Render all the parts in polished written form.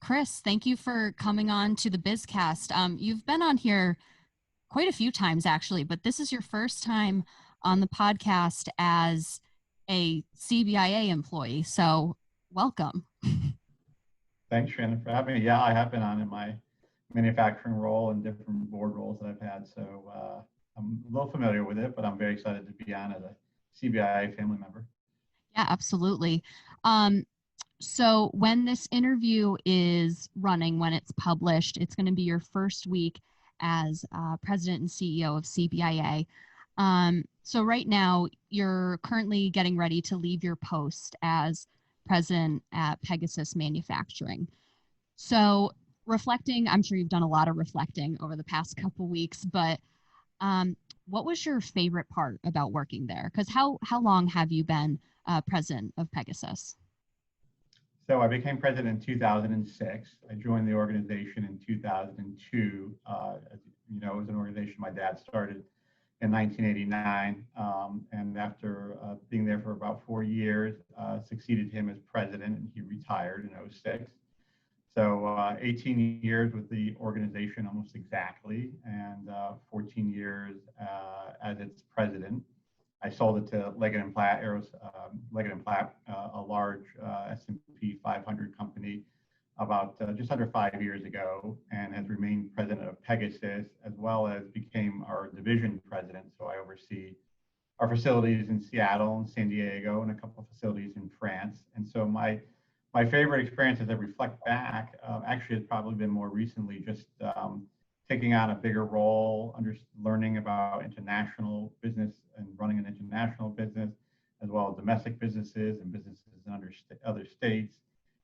Chris, thank you for coming on to the BizCast. You've been on here quite a few times, actually, but this is your first time on the podcast as a CBIA employee. So welcome. Thanks, Shannon, for having me. Yeah, I have been on in my manufacturing role and different board roles that I've had. So I'm a little familiar with it, but I'm very excited to be on as a CBIA family member. Yeah, absolutely. So when this interview is running, when it's published, it's going to be your first week as president and CEO of CBIA. So right now, you're currently getting ready to leave your post as president at Pegasus Manufacturing. So reflecting, I'm sure you've done a lot of reflecting over the past couple weeks, but what was your favorite part about working there? Because how long have you been president of Pegasus? So I became president in 2006. I joined the organization in 2002. As you know, it was an organization my dad started in 1989. And after being there for about 4 years, succeeded him as president, and he retired in 06. So 18 years with the organization almost exactly, and 14 years as its president. I sold it to Leggett & Platt, Leggett & Platt, a large S&P 500 company, about just under 5 years ago, and has remained president of Pegasus, as well as became our division president. So I oversee our facilities in Seattle and San Diego and a couple of facilities in France. And so my favorite experience as I reflect back, actually has probably been more recently just taking on a bigger role, learning about international business and running an international business, as well as domestic businesses and businesses in other states,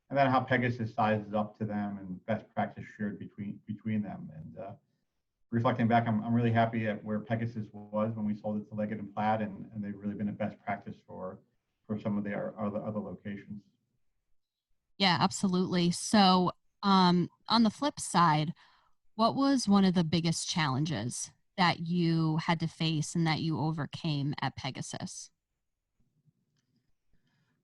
and then how Pegasus sizes up to them and best practice shared between them. And reflecting back, I'm really happy at where Pegasus was when we sold it to Leggett & Platt, and they've really been a best practice for some of the other locations. Yeah, absolutely. So on the flip side, what was one of the biggest challenges that you had to face and that you overcame at Pegasus?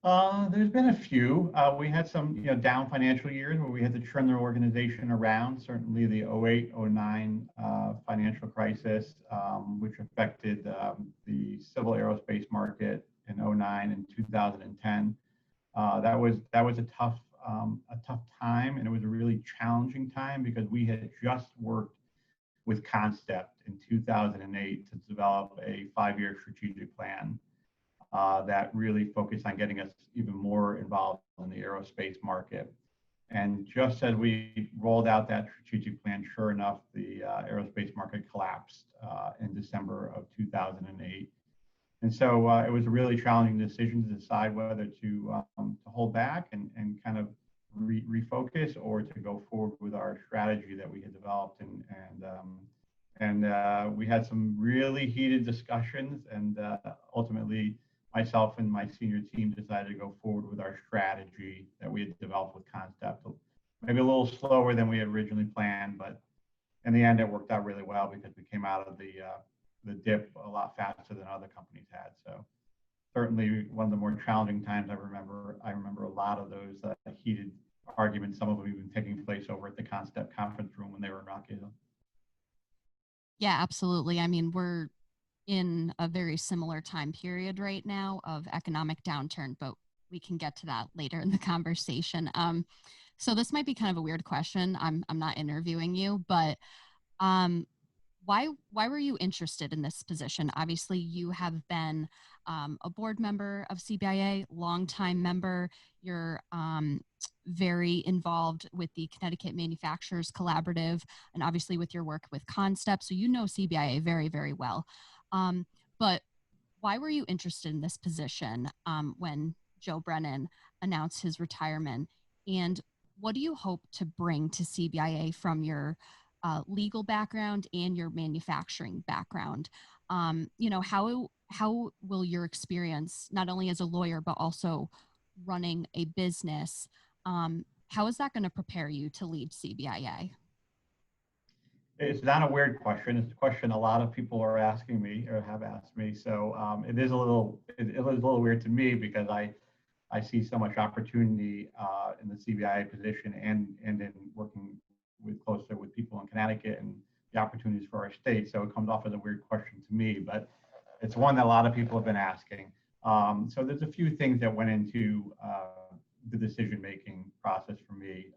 There's been a few. We had some, down financial years where we had to turn the organization around. Certainly, the 08-09 financial crisis, which affected the civil aerospace market in 09 and 2010. That was a tough time, and it was a really challenging time because we had just worked with Concept in 2008 to develop a 5-year strategic plan that really focused on getting us even more involved in the aerospace market. And just as we rolled out that strategic plan, sure enough, the aerospace market collapsed in December of 2008. And so it was a really challenging decision to decide whether to hold back and kind of refocus, or to go forward with our strategy that we had developed. And we had some really heated discussions, and ultimately myself and my senior team decided to go forward with our strategy that we had developed with Concept. Maybe a little slower than we had originally planned, but in the end it worked out really well because we came out of the dip a lot faster than other companies had. So certainly one of the more challenging times I remember a lot of those heated arguments, some of them even taking place over at the Concept conference room when they were in Rock Hill. Yeah, absolutely. I mean, we're in a very similar time period right now of economic downturn, but we can get to that later in the conversation. So this might be kind of a weird question. I'm not interviewing you, but why were you interested in this position? Obviously, you have been a board member of CBIA, longtime member. You're very involved with the Connecticut Manufacturers Collaborative, and obviously with your work with Concept. So you know CBIA very, very well. But why were you interested in this position when Joe Brennan announced his retirement? And what do you hope to bring to CBIA from your legal background and your manufacturing background? How will your experience, not only as a lawyer, but also running a business, how is that going to prepare you to lead CBIA? It's not a weird question. It's a question a lot of people are asking me or have asked me. So it is a little weird to me because I I see so much opportunity in the CBIA position and in working closer with people in Connecticut and the opportunities for our state. So it comes off as a weird question to me, but it's one that a lot of people have been asking. So there's a few things that went into the decision-making process for me.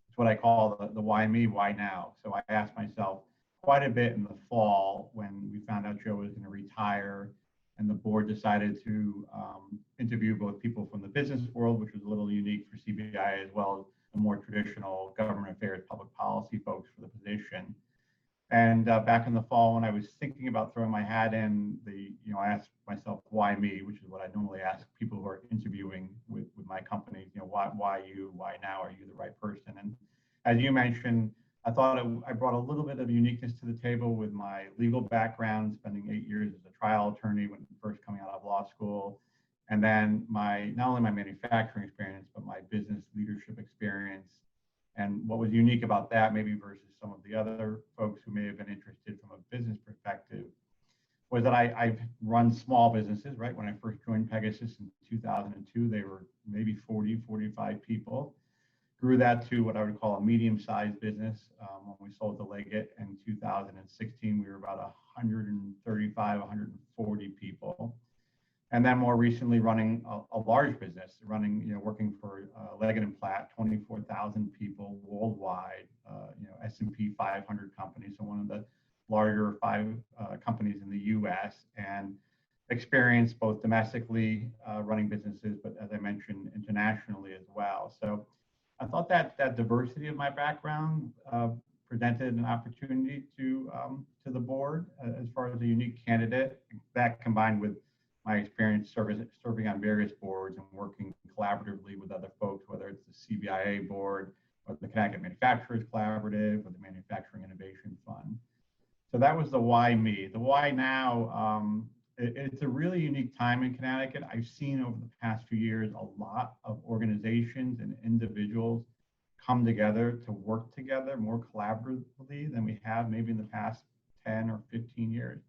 It's what I call the why me, why now. So I asked myself quite a bit in the fall when we found out Joe was going to retire, and the board decided to interview both people from the business world, which was a little unique for CBI, as well as the more traditional government affairs, public policy folks for the position. And back in the fall, when I was thinking about throwing my hat in, I asked myself, why me, which is what I normally ask people who are interviewing with my company, why you, why now, are you the right person? And as you mentioned, I thought I brought a little bit of uniqueness to the table with my legal background, spending 8 years as a trial attorney when first coming out of law school. And then not only my manufacturing experience, but my business leadership experience. And what was unique about that, maybe versus some of the other folks who may have been interested from a business perspective, was that I've run small businesses, right? When I first joined Pegasus in 2002, they were maybe 40, 45 people. Grew that to what I would call a medium-sized business. When we sold to Leggett in 2016, we were about 135, 140 people. And then more recently running a large business, working for Leggett and Platt, 24,000 people worldwide, S&P 500 company, so one of the larger 5 companies in the U.S., and experience both domestically running businesses, but as I mentioned, internationally as well. So I thought that diversity of my background presented an opportunity to the board as far as a unique candidate. That combined with my experience serving on various boards and working collaboratively with other folks, whether it's the CBIA board or the Connecticut Manufacturers Collaborative or the Manufacturing Innovation Fund. So that was the why me. The why now, it's a really unique time in Connecticut. I've seen over the past few years a lot of organizations and individuals come together to work together more collaboratively than we have maybe in the past 10 or 15 years.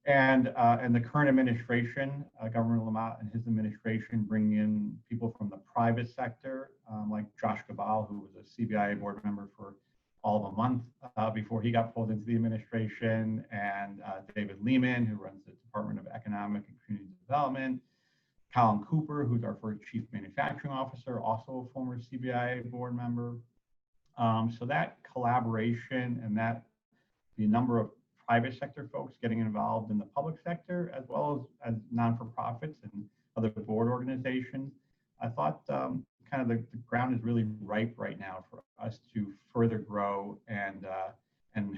And the current administration, Governor Lamont and his administration, bring in people from the private sector, like Josh Gabal, who was a CBIA board member for all of a month before he got pulled into the administration, and David Lehman, who runs the Department of Economic and Community Development, Colin Cooper, who's our first Chief Manufacturing Officer, also a former CBIA board member. So that collaboration and the number of private sector folks getting involved in the public sector, as well as non-for-profits and other board organizations, I thought kind of the ground is really ripe right now for us to further grow and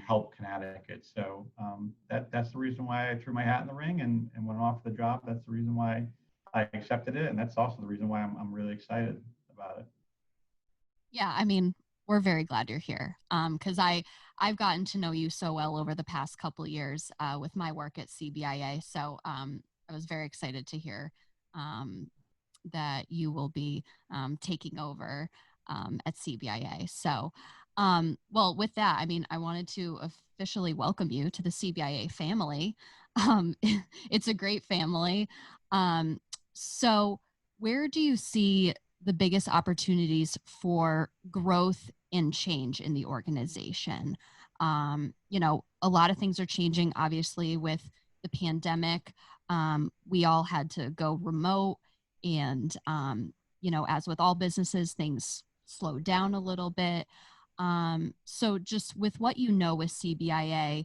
help Connecticut. So that's the reason why I threw my hat in the ring and went off the job. That's the reason why I accepted it, and that's also the reason why I'm really excited about it. Yeah, I mean, we're very glad you're here because I've gotten to know you so well over the past couple of years with my work at CBIA. So I was very excited to hear that you will be taking over at CBIA. So, well, with that, I mean, I wanted to officially welcome you to the CBIA family. It's a great family. So where do you see the biggest opportunities for growth and change in the organization? A lot of things are changing, obviously, with the pandemic. We all had to go remote, and, as with all businesses, things slowed down a little bit. So just with what you know with CBIA,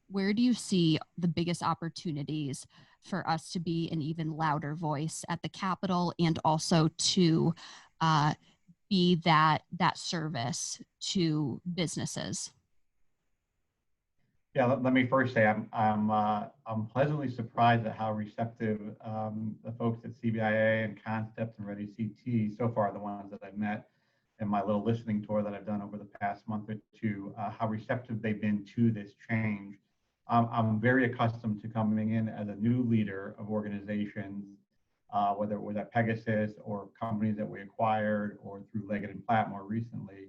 where do you see the biggest opportunities for us to be an even louder voice at the Capitol and also to be that service to businesses? Yeah, let me first say I'm pleasantly surprised at how receptive the folks at CBIA and Concept and Ready CT so far, the ones that I've met in my little listening tour that I've done over the past month or two, how receptive they've been to this change. I'm very accustomed to coming in as a new leader of organizations, whether it was at Pegasus or companies that we acquired or through Leggett and Platt more recently,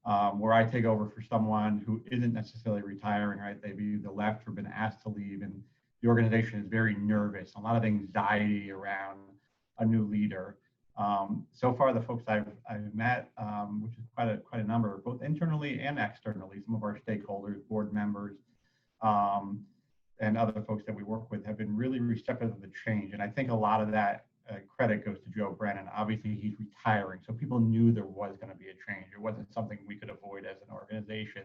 where I take over for someone who isn't necessarily retiring, right? They've either left or been asked to leave, and the organization is very nervous, a lot of anxiety around a new leader. So far, the folks I've met, which is quite a number, both internally and externally, some of our stakeholders, board members, um, and other folks that we work with have been really receptive of the change. And I think a lot of that credit goes to Joe Brennan. Obviously, he's retiring, so people knew there was going to be a change. It wasn't something we could avoid as an organization.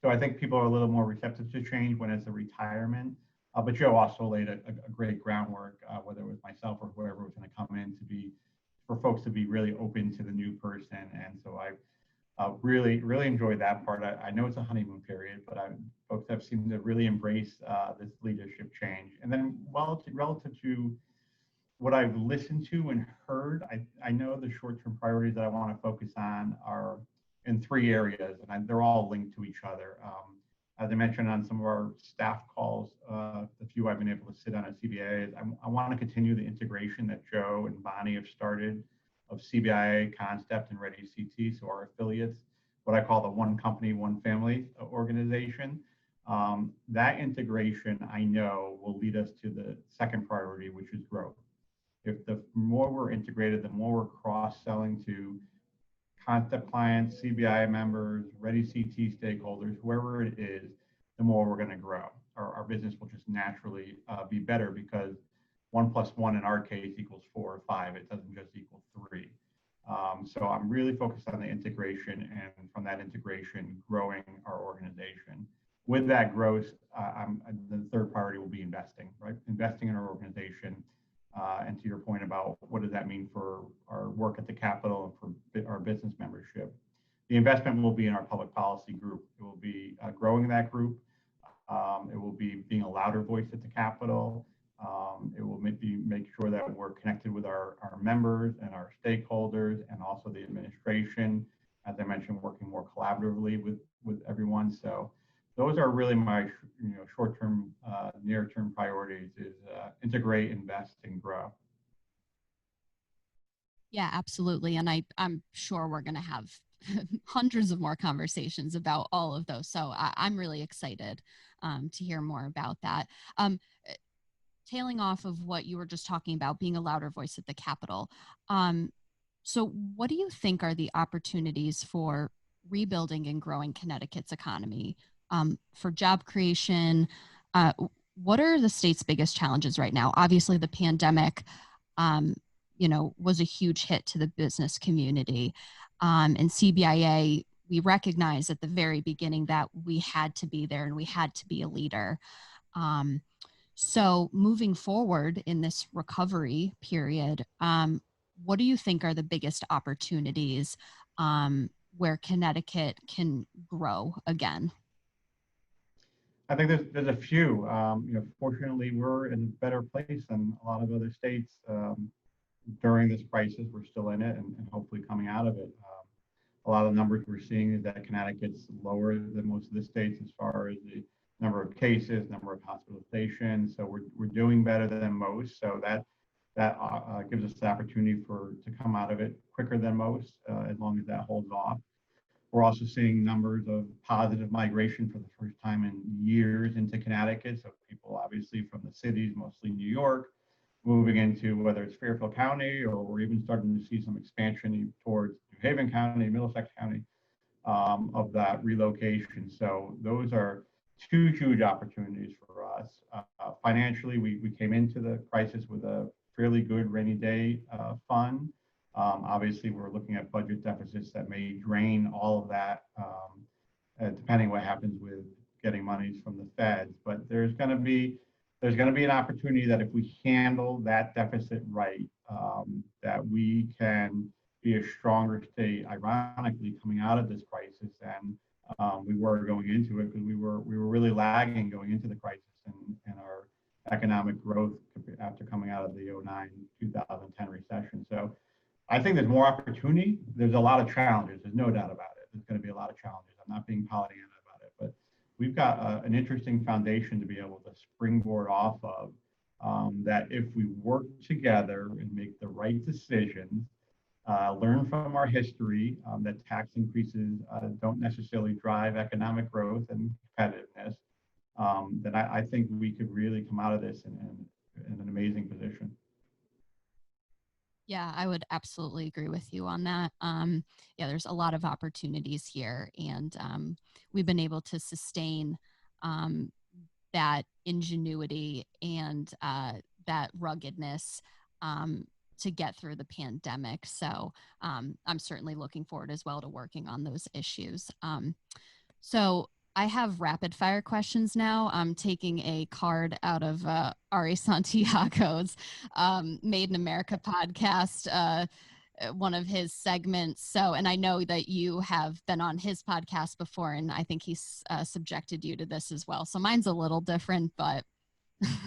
So I think people are a little more receptive to change when it's a retirement. But Joe also laid a great groundwork, whether it was myself or whoever was going to come in, for folks to be really open to the new person. And so I really enjoyed that part. I know it's a honeymoon period, but folks have seemed to really embrace this leadership change. And then relative to what I've listened to and heard, I know the short-term priorities that I want to focus on are in three areas, and they're all linked to each other. As I mentioned on some of our staff calls, the few I've been able to sit on at CBIA, I want to continue the integration that Joe and Bonnie have started of CBIA, Concept, and Ready CT, so our affiliates, what I call the one company, one family organization. That integration, I know, will lead us to the second priority, which is growth. If the more we're integrated, the more we're cross-selling to Concept clients, CBI members, Ready CT stakeholders, whoever it is, the more we're going to grow. Our business will just naturally be better because 1 + 1 in our case equals 4 or 5. It doesn't just equal 3. So I'm really focused on the integration, and from that integration, growing our organization. With that growth, the third priority will be investing, right? Investing in our organization. And to your point about what does that mean for our work at the Capitol and for our business membership, the investment will be in our public policy group. It will be growing that group. It will be being a louder voice at the Capitol. It will make sure that we're connected with our members and our stakeholders and also the administration. As I mentioned, working more collaboratively with everyone. So those are really my short-term, near-term priorities is integrate, invest, and grow. Yeah, absolutely. And I'm sure we're going to have hundreds of more conversations about all of those. So I'm really excited to hear more about that. Tailing off of what you were just talking about, being a louder voice at the Capitol. So what do you think are the opportunities for rebuilding and growing Connecticut's economy, for job creation? What are the state's biggest challenges right now? Obviously, the pandemic, was a huge hit to the business community. And CBIA, we recognized at the very beginning that we had to be there and we had to be a leader. So moving forward in this recovery period, what do you think are the biggest opportunities where Connecticut can grow again? I think there's a few. Fortunately, we're in a better place than a lot of other states during this crisis. We're still in it, and hopefully coming out of it. A lot of the numbers we're seeing is that Connecticut's lower than most of the states as far as the number of cases, number of hospitalizations. So we're doing better than most. So that gives us the opportunity to come out of it quicker than most, as long as that holds off. We're also seeing numbers of positive migration for the first time in years into Connecticut. So people obviously from the cities, mostly New York, moving into whether it's Fairfield County, or we're even starting to see some expansion towards New Haven County, Middlesex County, of that relocation. So those are two huge opportunities for us. Financially, we came into the crisis with a fairly good rainy day fund. Obviously, we're looking at budget deficits that may drain all of that, depending what happens with getting monies from the feds. But there's going to be an opportunity that if we handle that deficit right, that we can be a stronger state, ironically, coming out of this crisis than we were going into it, because we were really lagging going into the crisis and our economic growth after coming out of the 2009-2010 recession. So I think there's more opportunity. There's a lot of challenges. There's no doubt about it. There's going to be a lot of challenges. I'm not being Pollyanna about it, but we've got an interesting foundation to be able to springboard off of, that if we work together and make the right decisions, learn from our history, that tax increases don't necessarily drive economic growth and competitiveness, then I think we could really come out of this in an amazing position. Yeah, I would absolutely agree with you on that. Yeah, there's a lot of opportunities here, and we've been able to sustain um, that ingenuity and that ruggedness um, to get through the pandemic. So I'm certainly looking forward as well to working on those issues. So I have rapid fire questions now. I'm taking a card out of Ari Santiago's Made in America podcast, one of his segments. So, and I know that you have been on his podcast before, and I think he's subjected you to this as well. So mine's a little different, but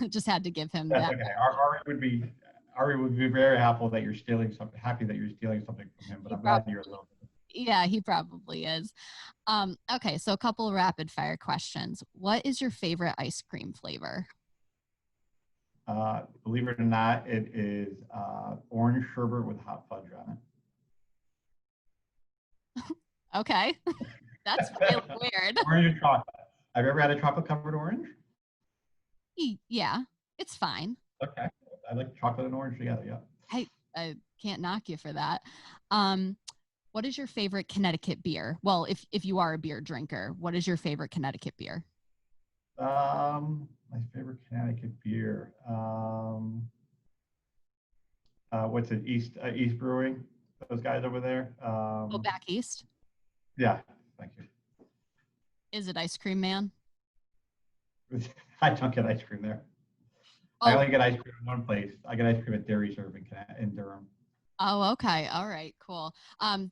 just had to give him That's that. okay. Ari would be very happy that you're stealing something from him, but He I'm glad you're a probably, little. yeah, he probably is. Okay, so a couple of rapid fire questions. What is your favorite ice cream flavor? Believe it or not, it is orange sherbet with hot fudge on Okay, that's really it. weird. Orange and chocolate. Have you ever had a chocolate covered orange? Yeah, it's fine. Okay. I like chocolate and orange together. Yeah. I can't knock you for that. Um, what is your favorite Connecticut beer? Well, if you are a beer drinker, what is your favorite Connecticut beer? My favorite Connecticut beer. What's it? East Brewing. Those guys over there. Oh, back east. Yeah. Thank you. Is it Ice Cream Man? I don't get ice cream there. I Oh, only get ice cream in one place. I get ice cream at Dairy Serve in Durham. oh, okay, all right, cool. Uh,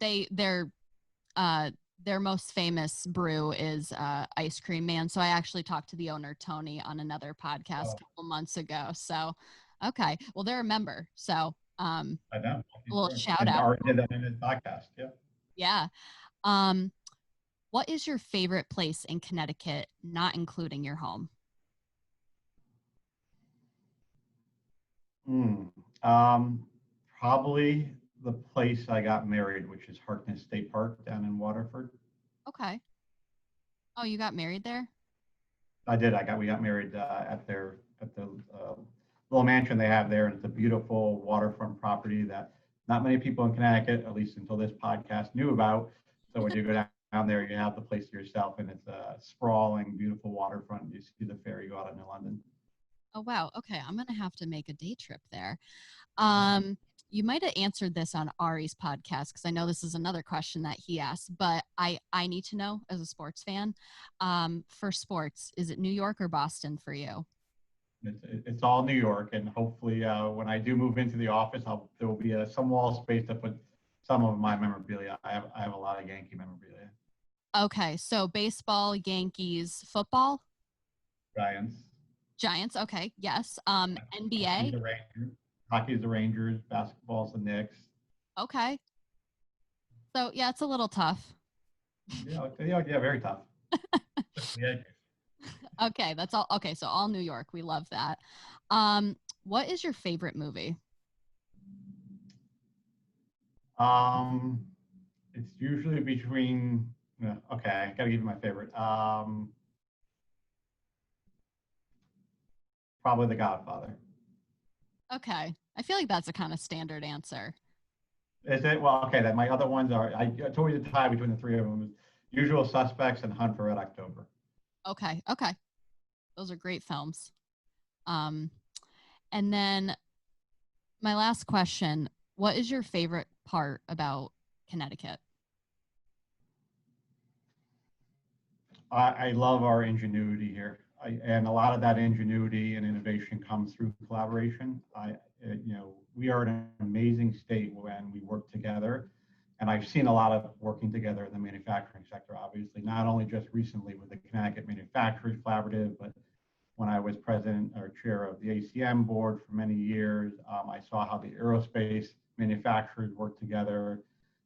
their most famous brew is Ice Cream Man. So I actually talked to the owner Tony on another podcast Oh, a couple months ago. So, okay, well they're a member. So, I know. a little shout And out. Art did that in his podcast. Yeah. Yeah. Um, what is your favorite place in Connecticut, not including your home? Hmm. Um, Probably the place I got married, which is Harkness State Park down in Waterford. Okay. Oh, you got married there? I did. We got married at the little mansion they have there, and it's a beautiful waterfront property that not many people in Connecticut, at least until this podcast, knew about. So when you go down there, you have the place to yourself, and it's a sprawling, beautiful waterfront. You see the ferry go out into London. Oh, wow. Okay. I'm going to have to make a day trip there. Yeah. You might have answered this on Ari's podcast because I know this is another question that he asked, but I need to know as a sports fan. For sports, is it New York or Boston for you? It's all New York, and hopefully, when I do move into the office, there will be some wall space to put some of my memorabilia. I have a lot of Yankee memorabilia. Okay, so baseball, Yankees, football, Giants. Giants. Okay, yes. Hockey's NBA. the Rangers. Hockey's the Rangers. Basketball's the Knicks. Okay, so yeah, it's a little tough. Yeah, okay, yeah, yeah, very tough. Yeah. Okay, that's all. Okay, so all New York. We love that. What is your favorite movie? Um, it's usually between. Yeah, okay, I gotta give you my favorite. Probably The Godfather. Okay, I feel like that's a kind of standard answer. Is it? Well, okay. Then my other ones are. It's always a tie between the three of them. Usual Suspects and Hunt for Red October. Okay, okay, those are great films. Um, and then my last question, what is your favorite part about Connecticut? I love our ingenuity here, and a lot of that ingenuity and innovation comes through collaboration. We are an amazing state when we work together, and I've seen a lot of working together in the manufacturing sector. Obviously, not only just recently with the Connecticut Manufacturers Collaborative, but when I was president or chair of the ACM board for many years, I saw how the aerospace manufacturers work together.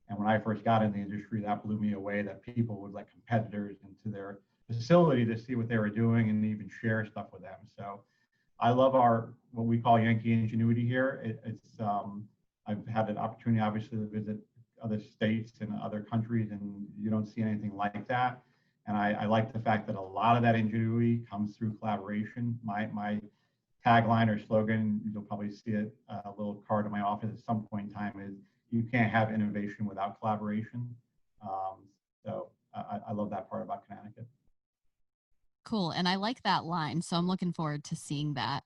And when I first got in the industry, that blew me away that people would let competitors into their facility to see what they were doing and even share stuff with them. So I love our what we call Yankee ingenuity here. I've had an opportunity, obviously, to visit other states and other countries, and you don't see anything like that. And I like the fact that a lot of that ingenuity comes through collaboration. My tagline or slogan, you'll probably see it, a little card in my office at some point in time, is you can't have innovation without collaboration. So I love that part about Connecticut. Cool. And I like that line. So I'm looking forward to seeing that.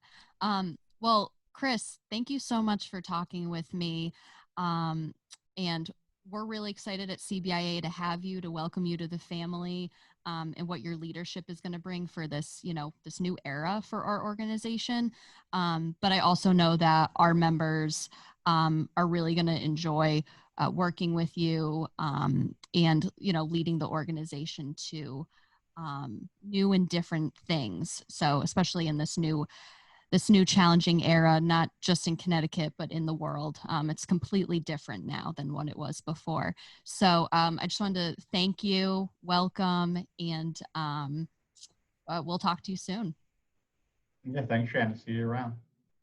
Well, Chris, thank you so much for talking with me. Um, and we're really excited at CBIA to have you, to welcome you to the family, and what your leadership is going to bring for this, this new era for our organization. But I also know that our members are really going to enjoy working with you, and, leading the organization to new and different things. So especially in this new challenging era, not just in Connecticut, but in the world. It's completely different now than what it was before. So I just wanted to thank you, welcome, and we'll talk to you soon. Yeah, thanks, Shannon. See you around.